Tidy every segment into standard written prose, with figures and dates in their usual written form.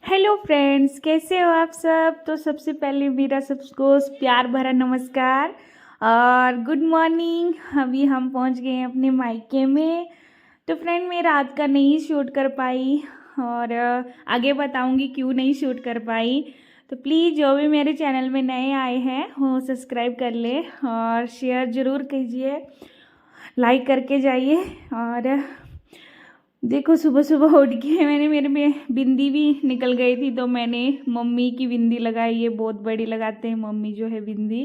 Hello friends, कैसे हो आप सब। तो सबसे पहले मेरा सबको प्यार भरा नमस्कार और गुड मॉर्निंग। अभी हम पहुंच गए हैं अपने मायके में। तो फ्रेंड, मैं रात का नहीं शूट कर पाई और आगे बताऊंगी क्यों नहीं शूट कर पाई। तो प्लीज़ जो भी मेरे चैनल में नए आए हैं वो सब्सक्राइब कर ले और शेयर ज़रूर कीजिए, लाइक करके जाइए। और देखो, सुबह सुबह उठ के मैंने मेरे में बिंदी भी निकल गई थी, तो मैंने मम्मी की बिंदी लगाई। ये बहुत बड़ी लगाते हैं मम्मी जो है बिंदी।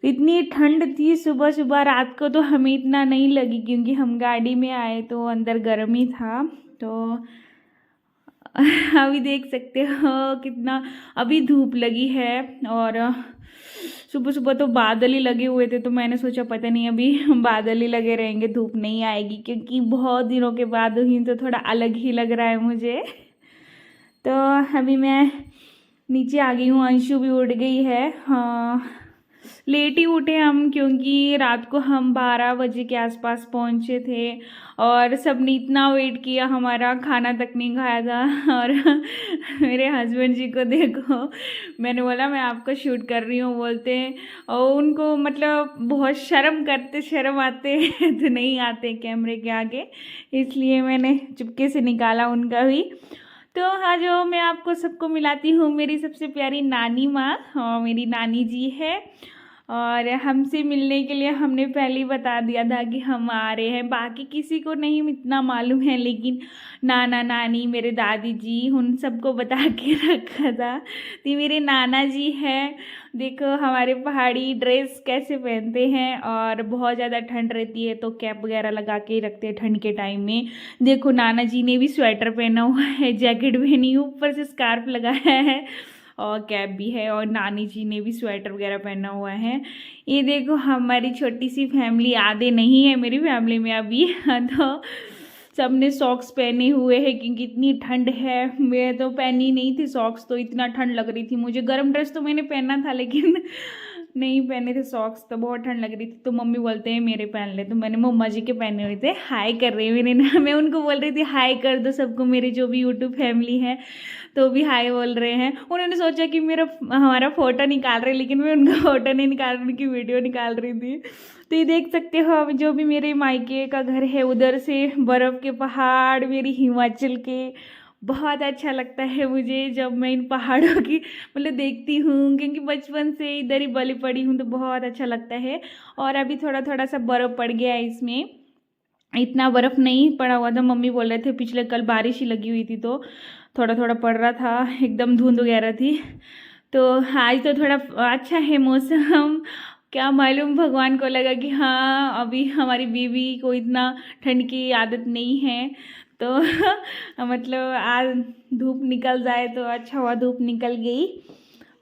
तो इतनी ठंड थी सुबह सुबह। रात को तो हमें इतना नहीं लगी क्योंकि हम गाड़ी में आए तो अंदर गर्म ही था। तो अभी देख सकते हो कितना अभी धूप लगी है। और सुबह सुबह तो बादल ही लगे हुए थे, तो मैंने सोचा पता नहीं अभी बादल ही लगे रहेंगे, धूप नहीं आएगी, क्योंकि बहुत दिनों के बाद हुई तो थोड़ा अलग ही लग रहा है मुझे। तो अभी मैं नीचे आ गई हूँ, अंशु भी उठ गई है। हाँ, लेट ही उठे हम क्योंकि रात को हम 12 बजे के आसपास पहुँचे थे और सबने इतना वेट किया, हमारा खाना तक नहीं खाया था। और मेरे हस्बैंड जी को देखो, मैंने बोला मैं आपको शूट कर रही हूँ, बोलते हैं। और उनको मतलब बहुत शर्म आते तो नहीं आते कैमरे के आगे, इसलिए मैंने चुपके से निकाला उनका भी। तो हाँ, जो मैं आपको सबको मिलाती हूँ मेरी सबसे प्यारी नानी माँ, और मेरी नानी जी है। और हमसे मिलने के लिए हमने पहले ही बता दिया था कि हम आ रहे हैं। बाकी किसी को नहीं इतना मालूम है, लेकिन नाना नानी मेरे दादी जी उन सबको बता के रखा था। तो ये मेरे नाना जी हैं। देखो हमारे पहाड़ी ड्रेस कैसे पहनते हैं, और बहुत ज़्यादा ठंड रहती है तो कैप वगैरह लगा के ही रखते हैं ठंड के टाइम में। देखो नाना जी ने भी स्वेटर पहना हुआ है, जैकेट पहनी है, ऊपर से स्कार्फ लगाया है और कैप भी है, और नानी जी ने भी स्वेटर वगैरह पहना हुआ है। ये देखो हमारी छोटी सी फैमिली, आधे नहीं है मेरी फैमिली में अभी। तो सबने सॉक्स पहने हुए हैं क्योंकि इतनी ठंड है। मैं तो पहनी नहीं थी सॉक्स, तो इतना ठंड लग रही थी मुझे। गर्म ड्रेस तो मैंने पहना था लेकिन नहीं पहने थे सॉक्स, तो बहुत ठंड लग रही थी। तो मम्मी बोलते हैं मेरे पहन ले, तो मैंने मम्मा जी के पहने हुए थे। हाय कर रहे हैं मेरे ना, मैं उनको बोल रही थी हाय कर दो सबको, मेरे जो भी यूट्यूब फैमिली है तो भी हाय बोल रहे हैं। उन्होंने सोचा कि हमारा फ़ोटो निकाल रहे, लेकिन मैं उनका फ़ोटो नहीं निकाल रही, उनकी वीडियो निकाल रही थी। तो ये देख सकते हो अब जो भी मेरे मायके का घर है, उधर से बर्फ़ के पहाड़, मेरी हिमाचल के। बहुत अच्छा लगता है मुझे जब मैं इन पहाड़ों की मतलब देखती हूँ, क्योंकि बचपन से इधर ही बली पड़ी हूँ, तो बहुत अच्छा लगता है। और अभी थोड़ा थोड़ा सा बर्फ़ पड़ गया है इसमें, इतना बर्फ़ नहीं पड़ा हुआ था। मम्मी बोल रहे थे पिछले कल बारिश ही लगी हुई थी, तो थोड़ा थोड़ा पड़ रहा था, एकदम धुंध वगैरह थी। तो आज तो थोड़ा अच्छा है मौसम। क्या मालूम भगवान को लगा कि हाँ अभी हमारी बीवी को इतना ठंड की आदत नहीं है, तो मतलब आज धूप निकल जाए तो अच्छा हुआ, धूप निकल गई।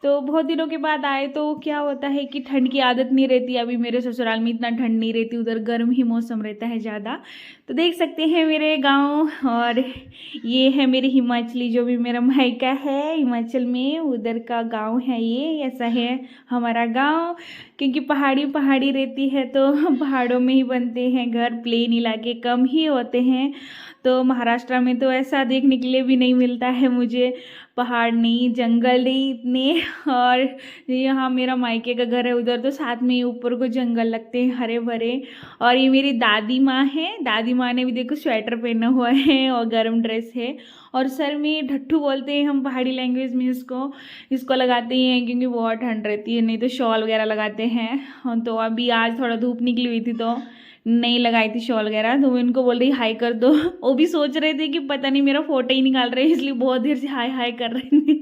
तो बहुत दिनों के बाद आए तो क्या होता है कि ठंड की आदत नहीं रहती। अभी मेरे ससुराल में इतना ठंड नहीं रहती, उधर गर्म ही मौसम रहता है ज़्यादा। तो देख सकते हैं मेरे गांव, और ये है मेरी हिमाचली, जो भी मेरा मायका है हिमाचल में, उधर का गांव है ये। ऐसा है हमारा गांव, क्योंकि पहाड़ी पहाड़ी रहती है तो पहाड़ों में ही बनते हैं घर, प्लेन इलाके कम ही होते हैं। तो महाराष्ट्र में तो ऐसा देखने के लिए भी नहीं मिलता है मुझे, पहाड़ नहीं, जंगल नहीं इतने। और यहाँ मेरा मायके का घर है, उधर तो साथ में ही ऊपर को जंगल लगते हैं हरे भरे। और ये मेरी दादी माँ है, दादी माँ ने भी देखो स्वेटर पहना हुआ है और गर्म ड्रेस है। और सर में ढट्ठू बोलते हैं हम पहाड़ी लैंग्वेज में इसको, इसको लगाते ही हैं क्योंकि बहुत ठंड रहती है, नहीं तो शॉल वगैरह लगाते हैं। तो अभी आज थोड़ा धूप निकली हुई थी तो नहीं लगाई थी शॉल वगैरह, तो मैं उनको बोल रही हाई कर दो। वो भी सोच रहे थे कि पता नहीं मेरा फोटो ही निकाल रहे हैं, इसलिए बहुत देर से हाय हाय कर रहे थे।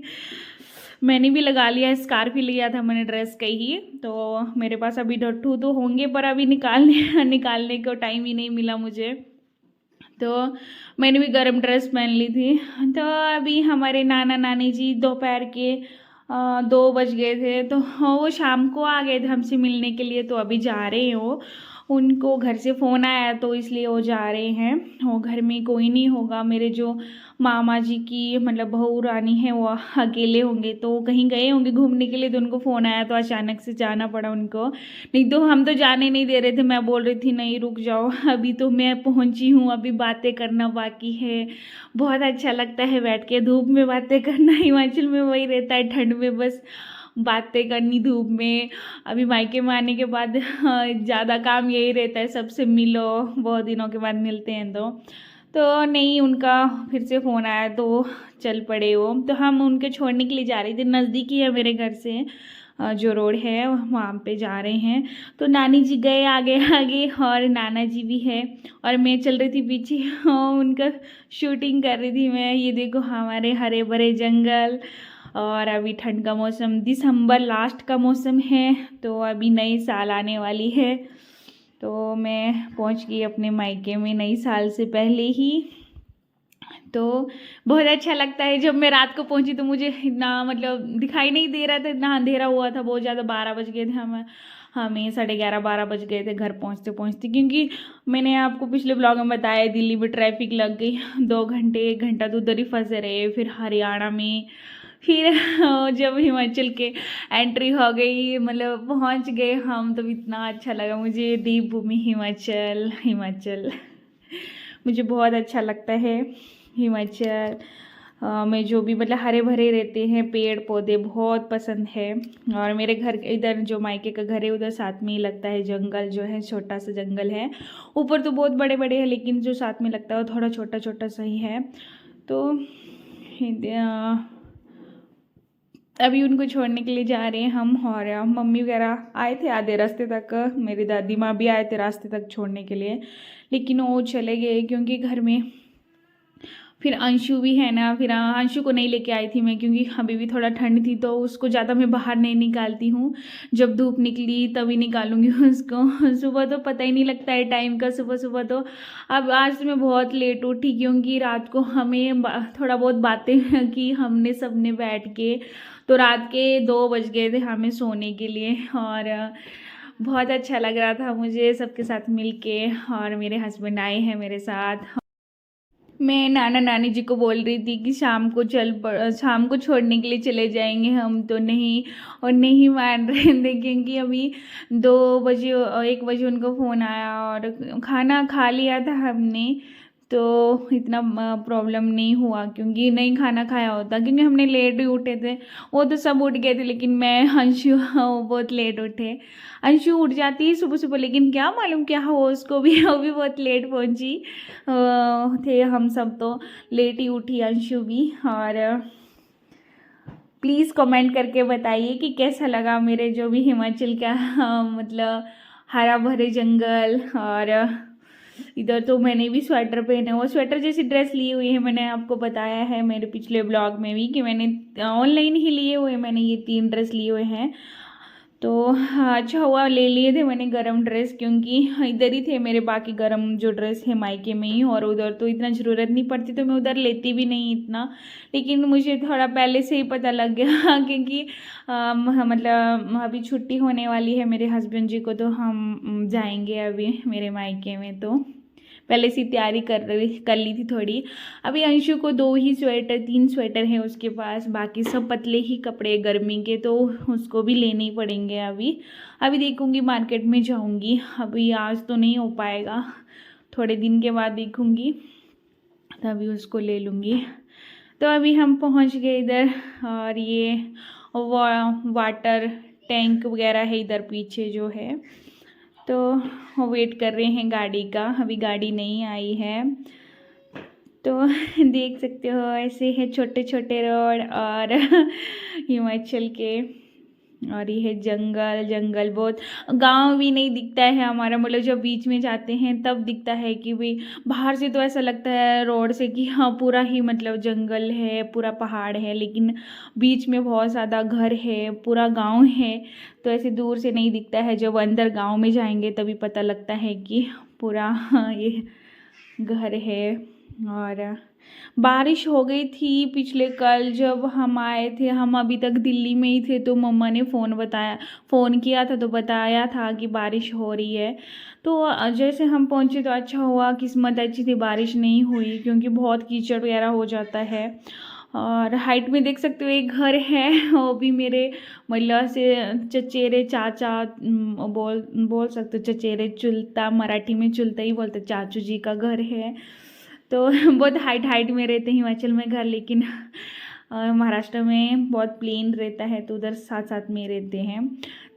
मैंने भी लगा लिया, स्कार्फ ही लिया था मैंने ड्रेस का ही। तो मेरे पास अभी ढट्ठू तो होंगे, पर अभी निकालने को टाइम ही नहीं मिला मुझे। तो मैंने भी गर्म ड्रेस पहन ली थी। तो अभी हमारे नाना नानी जी दोपहर के 2 बज गए थे, तो वो शाम को आ गए थे हमसे मिलने के लिए, तो अभी जा रहे हैं वो। उनको घर से फ़ोन आया तो इसलिए वो जा रहे हैं। और घर में कोई नहीं होगा, मेरे जो मामा जी की मतलब बहू रानी है वो अकेले होंगे, तो कहीं गए होंगे घूमने के लिए, तो उनको फ़ोन आया तो अचानक से जाना पड़ा उनको। नहीं तो हम तो जाने नहीं दे रहे थे, मैं बोल रही थी नहीं रुक जाओ, अभी तो मैं पहुंची हूँ, अभी बातें करना बाकी है। बहुत अच्छा लगता है बैठ के धूप में बातें करना, हिमाचल में वही रहता है, ठंड में बस बातें करनी धूप में। अभी मायके में आने के बाद ज़्यादा काम यही रहता है, सबसे मिलो, बहुत दिनों के बाद मिलते हैं तो नहीं, उनका फिर से फ़ोन आया तो चल पड़े वो। तो हम उनके छोड़ने के लिए जा रहे थे, नज़दीक ही है मेरे घर से, जो रोड है वहाँ पे जा रहे हैं। तो नानी जी गए आगे आगे और नाना जी भी है, और मैं चल रही थी पीछे उनका शूटिंग कर रही थी मैं। ये देखो हमारे हरे भरे जंगल, और अभी ठंड का मौसम, दिसंबर लास्ट का मौसम है, तो अभी नई साल आने वाली है। तो मैं पहुंच गई अपने मायके में नई साल से पहले ही। तो बहुत अच्छा लगता है। जब मैं रात को पहुंची तो मुझे इतना मतलब दिखाई नहीं दे रहा था, इतना अंधेरा हुआ था बहुत ज़्यादा, 12 बज गए थे हमें 11:30-12 बज गए थे घर पहुंचते पहुंचते, क्योंकि मैंने आपको पिछले ब्लॉग में बताया दिल्ली में ट्रैफिक लग गई 2 घंटे, 1 घंटा तो उधर ही फंसे रहे, फिर हरियाणा में, फिर जब हिमाचल के एंट्री हो गई, मतलब पहुंच गए हम, तो इतना अच्छा लगा मुझे। देवभूमि हिमाचल, हिमाचल मुझे बहुत अच्छा लगता है। हिमाचल में जो भी मतलब हरे भरे रहते हैं पेड़ पौधे, बहुत पसंद है। और मेरे घर इधर जो मायके का घर है उधर साथ में ही लगता है जंगल, जो है छोटा सा जंगल है, ऊपर तो बहुत बड़े बड़े हैं लेकिन जो साथ में लगता है वो थोड़ा छोटा छोटा सा ही है। तो अभी उनको छोड़ने के लिए जा रहे हैं हम, और मम्मी वगैरह आए थे आधे रास्ते तक, मेरी दादी माँ भी आए थे रास्ते तक छोड़ने के लिए, लेकिन वो चले गए क्योंकि घर में फिर अंशु भी है ना, फिर अंशु को नहीं लेके आई थी मैं, क्योंकि अभी भी थोड़ा ठंड थी तो उसको ज़्यादा मैं बाहर नहीं निकालती हूँ, जब धूप निकली तभी निकालूंगी उसको। सुबह तो पता ही नहीं लगता है टाइम का, सुबह सुबह तो। अब आज मैं बहुत लेट उठी क्योंकि रात को हमें थोड़ा बहुत बातें की हमने सबने बैठ के, तो रात के 2 बज गए थे हमें सोने के लिए। और बहुत अच्छा लग रहा था मुझे सबके साथ मिलके, और मेरे हस्बैंड आए हैं मेरे साथ। मैं नाना नानी जी को बोल रही थी कि शाम को छोड़ने के लिए चले जाएंगे हम, तो नहीं, और नहीं मान रहे थे क्योंकि अभी 2 बजे 1 बजे उनको फ़ोन आया, और खाना खा लिया था हमने, तो इतना प्रॉब्लम नहीं हुआ क्योंकि नहीं खाना खाया होता, क्योंकि हमने लेट ही उठे थे। वो तो सब उठ गए थे लेकिन मैं, अंशु बहुत लेट उठे। अंशु उठ जाती है सुबह सुबह, लेकिन क्या मालूम क्या हो उसको भी, वो भी बहुत लेट पहुंची थे, हम सब तो लेट ही उठी, अंशु भी। और प्लीज़ कमेंट करके बताइए कि कैसा लगा मेरे जो भी हिमाचल का मतलब हरा भरे जंगल। और इधर तो मैंने भी स्वेटर पहने, वो स्वेटर जैसी ड्रेस ली हुई है, मैंने आपको बताया है मेरे पिछले ब्लॉग में भी कि मैंने ऑनलाइन ही लिए हुए, मैंने ये 3 ड्रेस लिए हुए हैं। तो अच्छा हुआ ले लिए थे मैंने गरम ड्रेस, क्योंकि इधर ही थे मेरे बाकी गरम जो ड्रेस है मायके में ही, और उधर तो इतना ज़रूरत नहीं पड़ती तो मैं उधर लेती भी नहीं इतना। लेकिन मुझे थोड़ा पहले से ही पता लग गया क्योंकि मतलब अभी छुट्टी होने वाली है मेरे हस्बैंड जी को, तो हम जाएंगे अभी मेरे मायके में, तो पहले से तैयारी कर ली थी थोड़ी। अभी अंशु को 2 ही स्वेटर 3 स्वेटर है उसके पास, बाकी सब पतले ही कपड़े गर्मी के, तो उसको भी लेने ही पड़ेंगे। अभी देखूंगी मार्केट में जाऊंगी, अभी आज तो नहीं हो पाएगा, थोड़े दिन के बाद देखूंगी तभी उसको ले लूँगी। तो अभी हम पहुंच गए इधर, और ये वाटर टैंक वगैरह है इधर पीछे जो है, तो वेट कर रहे हैं गाड़ी का, अभी गाड़ी नहीं आई है। तो देख सकते हो ऐसे है छोटे छोटे रोड और हिमाचल के, और ये है जंगल जंगल, बहुत गांव भी नहीं दिखता है हमारा, मतलब जब बीच में जाते हैं तब दिखता है कि भाई, बाहर से तो ऐसा लगता है रोड से कि हाँ पूरा ही मतलब जंगल है, पूरा पहाड़ है, लेकिन बीच में बहुत ज़्यादा घर है, पूरा गांव है, तो ऐसे दूर से नहीं दिखता है। जब अंदर गांव में जाएंगे तभी पता लगता है कि पूरा ये घर है। और बारिश हो गई थी पिछले कल जब हम आए थे, हम अभी तक दिल्ली में ही थे, तो मम्मा ने फ़ोन किया था तो बताया था कि बारिश हो रही है। तो जैसे हम पहुँचे तो अच्छा हुआ, किस्मत अच्छी थी, बारिश नहीं हुई क्योंकि बहुत कीचड़ वगैरह हो जाता है। और हाइट में देख सकते हो एक घर है, वो भी मेरे मतलब से चचेरे चाचा बोल सकते हो, चचेरे चुलता, मराठी में चुलता ही बोलते, चाचू जी का घर है। तो बहुत हाइट में रहते हैं हिमाचल में घर, लेकिन महाराष्ट्र में बहुत प्लेन रहता है, तो उधर साथ साथ में रहते हैं।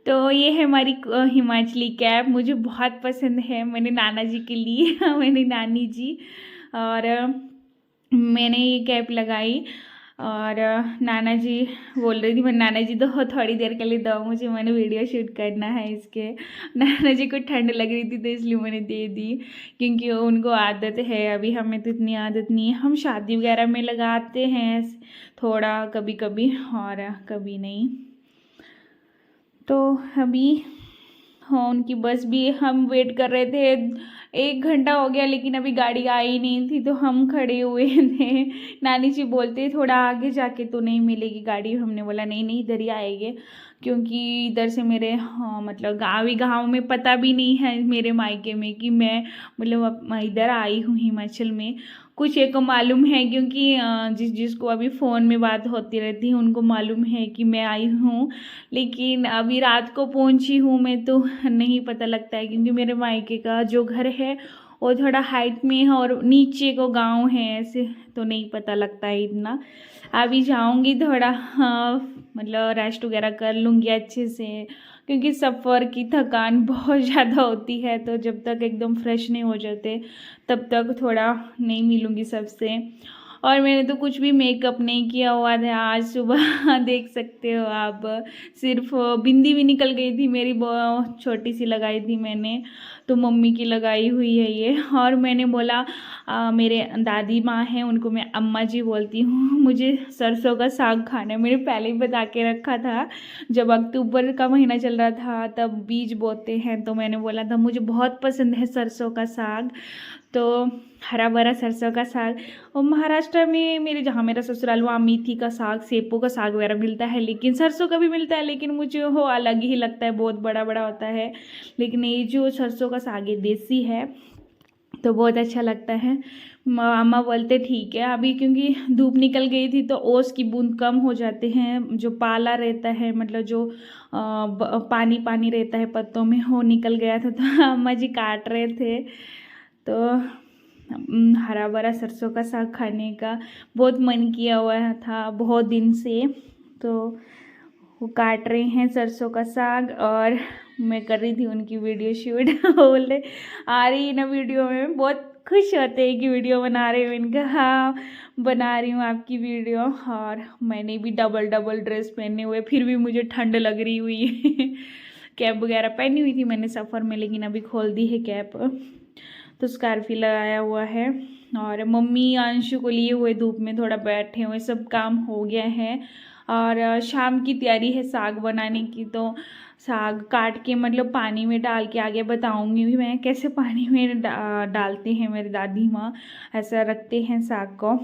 तो ये है हमारी हिमाचली कैप, मुझे बहुत पसंद है, मैंने नाना जी के लिए मेरी नानी जी, और मैंने ये कैप लगाई। और नाना जी बोल रही थी, मैं नाना जी तो थोड़ी देर के लिए दो मुझे, मैंने वीडियो शूट करना है इसके। नाना जी को ठंड लग रही थी तो इसलिए मैंने दे दी, क्योंकि उनको आदत है, अभी हमें तो इतनी आदत नहीं है। हम शादी वगैरह में लगाते हैं थोड़ा कभी कभी, और कभी नहीं। तो अभी हाँ, उनकी बस भी हम वेट कर रहे थे, 1 घंटा हो गया लेकिन अभी गाड़ी आई नहीं थी, तो हम खड़े हुए थे। नानी जी बोलते थोड़ा आगे जाके तो नहीं मिलेगी गाड़ी, हमने बोला नहीं नहीं इधर ही आएंगे, क्योंकि इधर से मेरे हाँ मतलब गाँव में पता भी नहीं है मेरे मायके में कि मैं मतलब इधर आई हूँ हिमाचल में। कुछ एक को मालूम है, क्योंकि जिसको अभी फ़ोन में बात होती रहती है उनको मालूम है कि मैं आई हूँ, लेकिन अभी रात को पहुंची हूँ मैं, तो नहीं पता लगता है, क्योंकि मेरे मायके का जो घर है वो थोड़ा हाइट में है और नीचे को गांव है ऐसे, तो नहीं पता लगता है इतना। अभी जाऊंगी थोड़ा, हाँ मतलब रेस्ट वगैरह कर लूँगी अच्छे से, क्योंकि सफ़र की थकान बहुत ज़्यादा होती है, तो जब तक एकदम फ्रेश नहीं हो जाते तब तक थोड़ा नहीं मिलूँगी सबसे। और मैंने तो कुछ भी मेकअप नहीं किया हुआ था आज सुबह देख सकते हो आप, सिर्फ बिंदी भी निकल गई थी मेरी, बहुत छोटी सी लगाई थी मैंने, तो मम्मी की लगाई हुई है ये। और मैंने बोला मेरे दादी माँ हैं उनको मैं अम्मा जी बोलती हूँ, मुझे सरसों का साग खाना है, मैंने पहले ही बता के रखा था, जब अक्टूबर का महीना चल रहा था तब बीज बोते हैं, तो मैंने बोला था मुझे बहुत पसंद है सरसों का साग। तो हरा भरा सरसों का साग, और महाराष्ट्र में मेरे जहाँ मेरा ससुराल वहाँ मेथी का साग, सेपो का साग वगैरह मिलता है, लेकिन सरसों का भी मिलता है, लेकिन मुझे वो अलग ही लगता है, बहुत बड़ा बड़ा होता है। लेकिन ये जो सरसों का साग है देसी है, तो बहुत अच्छा लगता है। मामा बोलते ठीक है, अभी क्योंकि धूप निकल गई थी तो ओस की बूंद कम हो जाते हैं, जो पाला रहता है मतलब जो पानी पानी रहता है पत्तों में, वो निकल गया था, तो अम्मा जी काट रहे थे। तो हरा भरा सरसों का साग खाने का बहुत मन किया हुआ था बहुत दिन से, तो वो काट रहे हैं सरसों का साग और मैं कर रही थी उनकी वीडियो शूट। बोले आ रही है ना वीडियो में, बहुत खुश होते हैं कि वीडियो बना रहे हो, इनका हाँ बना रही हूँ आपकी वीडियो। और मैंने भी डबल डबल ड्रेस पहने हुए, फिर भी मुझे ठंड लग रही हुई है। कैप वगैरह पहनी हुई थी मैंने सफ़र में, लेकिन अभी खोल दी है कैप, तो स्कार्फी लगाया हुआ है। और मम्मी अंशु को लिए हुए धूप में थोड़ा बैठे हुए, सब काम हो गया है। और शाम की तैयारी है साग बनाने की, तो साग काट के मतलब पानी में डाल के, आगे बताऊंगी भी मैं कैसे पानी में डालते हैं मेरी दादी माँ, ऐसा रखते हैं साग को।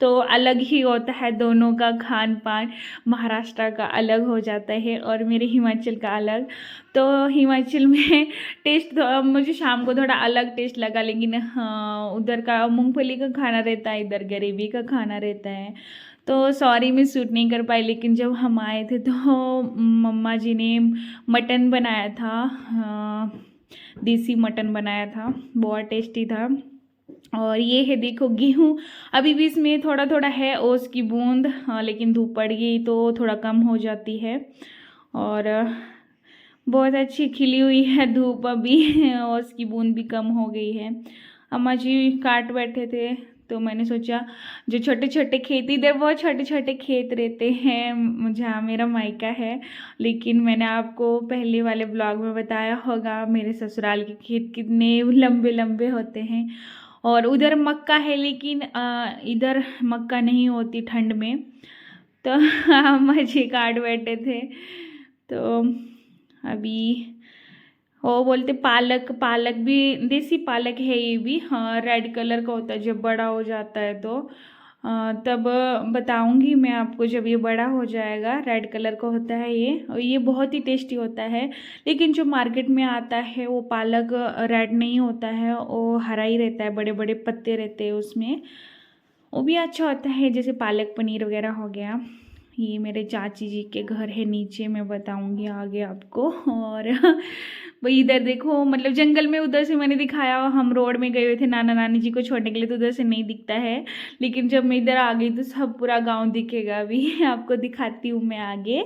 तो अलग ही होता है दोनों का खान पान, महाराष्ट्र का अलग हो जाता है और मेरे हिमाचल का अलग। तो हिमाचल में टेस्ट तो मुझे शाम को थोड़ा अलग टेस्ट लगा, लेकिन हाँ उधर का मूंगफली का खाना रहता है, इधर गरीबी का खाना रहता है, तो सॉरी मैं शूट नहीं कर पाई। लेकिन जब हम आए थे तो मम्मा जी ने मटन बनाया था, देसी मटन बनाया था, बहुत टेस्टी था। और ये है देखो गेहूँ, अभी भी इसमें थोड़ा थोड़ा है ओस की बूंद, हाँ लेकिन धूप पड़ गई तो थोड़ा कम हो जाती है। और बहुत अच्छी खिली हुई है धूप अभी, ओस की बूंद भी कम हो गई है। अम्मा जी काट बैठे थे, तो मैंने सोचा जो छोटे छोटे खेत, इधर बहुत छोटे छोटे खेत रहते हैं जहाँ मेरा मायका है, लेकिन मैंने आपको पहले वाले ब्लॉग में बताया होगा मेरे ससुराल के खेत कितने लंबे लंबे होते हैं। और उधर मक्का है, लेकिन इधर मक्का नहीं होती ठंड में, तो अम्मा जी काट बैठे थे। तो अभी वो बोलते पालक, पालक भी देसी पालक है ये भी, हाँ रेड कलर का होता है जब बड़ा हो जाता है तो। तब बताऊंगी मैं आपको जब ये बड़ा हो जाएगा। रेड कलर का होता है ये, और ये बहुत ही टेस्टी होता है। लेकिन जो मार्केट में आता है वो पालक रेड नहीं होता है, वो हरा ही रहता है, बड़े बड़े पत्ते रहते हैं उसमें। वो भी अच्छा होता है, जैसे पालक पनीर वगैरह हो गया। ये मेरे चाची जी के घर है नीचे, मैं बताऊंगी आगे आपको। और वही इधर देखो, मतलब जंगल में उधर से मैंने दिखाया, हम रोड में गए हुए थे नाना नानी जी को छोड़ने के लिए, तो उधर से नहीं दिखता है। लेकिन जब मैं इधर आ गई तो सब पूरा गांव दिखेगा। अभी आपको दिखाती हूँ मैं आगे।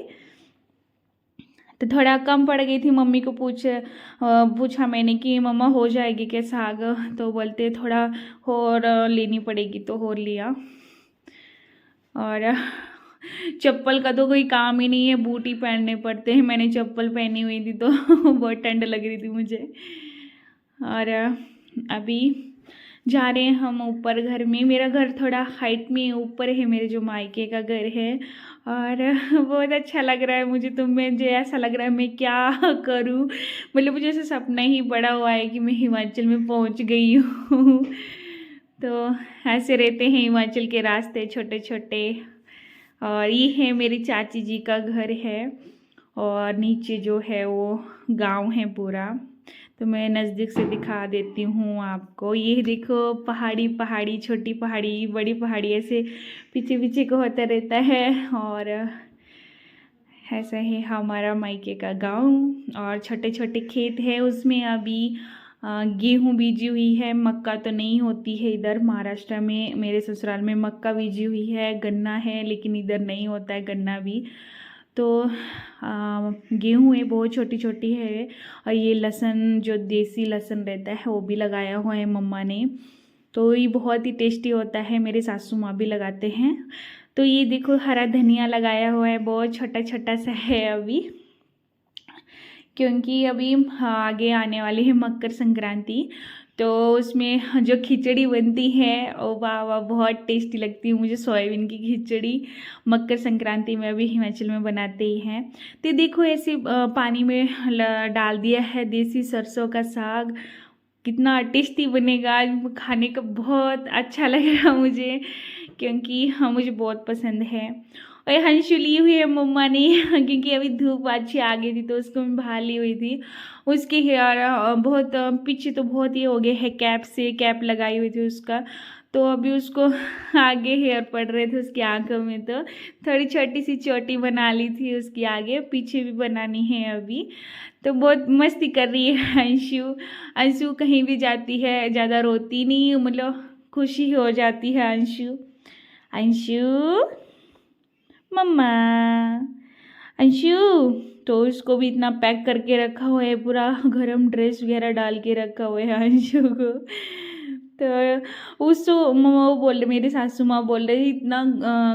तो थोड़ा कम पड़ गई थी, मम्मी को पूछा मैंने कि मम्मा हो जाएगी क्या साग, तो बोलते थोड़ा और लेनी पड़ेगी, तो और लिया। और चप्पल का तो कोई काम ही नहीं है, बूट ही पहनने पड़ते हैं। मैंने चप्पल पहनी हुई थी तो बहुत ठंड लग रही थी मुझे। और अभी जा रहे हैं हम ऊपर घर में। मेरा घर थोड़ा हाइट में ऊपर है, मेरे जो मायके का घर है। और बहुत अच्छा लग रहा है मुझे, तो मुझे ऐसा लग रहा है मैं क्या करूं, मतलब मुझे ऐसा सपना ही बड़ा हुआ है कि मैं हिमाचल में पहुंच गई हूँ। तो ऐसे रहते हैं हिमाचल के रास्ते छोटे छोटे। और ये है मेरी चाची जी का घर है, और नीचे जो है वो गांव है पूरा। तो मैं नज़दीक से दिखा देती हूँ आपको। ये देखो पहाड़ी पहाड़ी, छोटी पहाड़ी बड़ी पहाड़ी, ऐसे पीछे पीछे को होता रहता है। और ऐसा है हमारा मायके का गांव। और छोटे छोटे खेत है उसमें अभी गेहूँ बीजी हुई है। मक्का तो नहीं होती है इधर महाराष्ट्र में, मेरे ससुराल में मक्का बीजी हुई है, गन्ना है, लेकिन इधर नहीं होता है गन्ना भी। तो गेहूँ है, बहुत छोटी छोटी है। और ये लहसुन, जो देसी लहसुन रहता है वो भी लगाया हुआ है मम्मा ने। तो ये बहुत ही टेस्टी होता है, मेरे सासू माँ भी लगाते हैं। तो ये देखो हरा धनिया लगाया हुआ है, बहुत छोटा छोटा सा है अभी, क्योंकि अभी आगे आने वाली है मकर संक्रांति। तो उसमें जो खिचड़ी बनती है ओ वाह वाह, बहुत टेस्टी लगती है मुझे सोयाबीन की खिचड़ी। मकर संक्रांति में अभी हिमाचल में बनाते ही हैं। तो देखो ऐसे पानी में डाल दिया है देसी सरसों का साग, कितना टेस्टी बनेगा। आज खाने का बहुत अच्छा लगेगा मुझे, क्योंकि हाँ मुझे बहुत पसंद है। और हंसू ली हुई है मम्मा ने, क्योंकि अभी धूप अच्छी आ गई थी तो उसको मैं बाहर ली हुई थी। उसके हेयर बहुत पीछे तो बहुत ही हो गए है, कैप से कैप लगाई हुई थी उसका, तो अभी उसको आगे हेयर पड़ रहे थे उसकी आंखों में, तो थोड़ी छोटी सी चोटी बना ली थी उसकी, आगे पीछे भी बनानी है अभी। तो बहुत मस्ती कर रही है अंशु। अंशु कहीं भी जाती है ज़्यादा रोती नहीं, मतलब खुशी हो जाती है अंशु। अंशु मम्मा, अंशु। तो उसको भी इतना पैक करके रखा हुआ है, पूरा गरम ड्रेस वगैरह डाल के रखा हुआ है अंशु को। तो उसको मम्मा वो बोल रहे, मेरी सासू माँ बोल रही थी इतना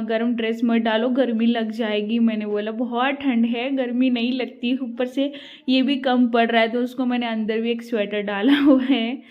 गर्म ड्रेस मत डालो, गर्मी लग जाएगी। मैंने बोला बहुत ठंड है, गर्मी नहीं लगती, ऊपर से ये भी कम पड़ रहा है। तो उसको मैंने अंदर भी एक स्वेटर डाला हुआ है।